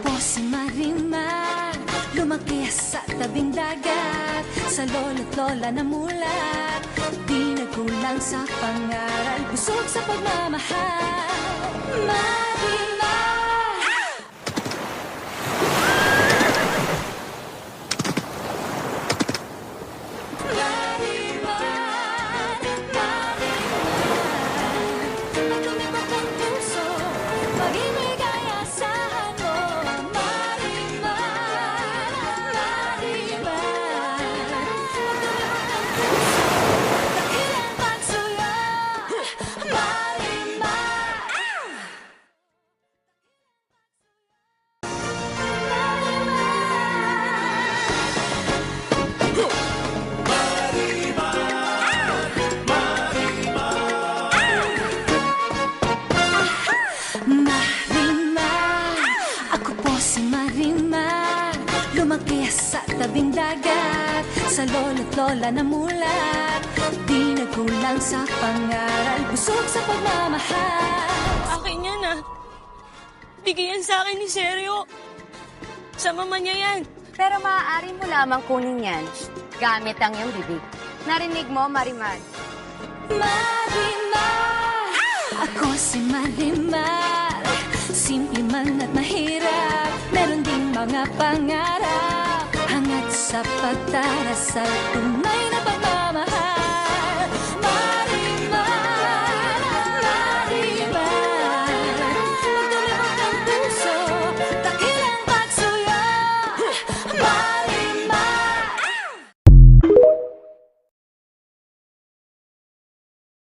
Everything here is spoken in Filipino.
po si Marimar, lumaki sa tabing dagat, sa lolo't lola na mulat. Di nagkulang sa pangaral, busog sa pagmamahal. Marimar! Marimar, lumaki sa tabing dagat, sa lolo't lola na mulat. Di nagkulang sa pangaral, busog sa pagmamahal. Akin yan ah. Bigay yan sa akin ni Seryo. Sa mama niya yan. Pero maaari mo lamang kunin yan gamit ang iyong bibig. Narinig mo, Marimar? Marimar, ako si Marimar. Simple man at mahirap, meron ding mga pangarap. Hangat sa pagdarasal, tunay na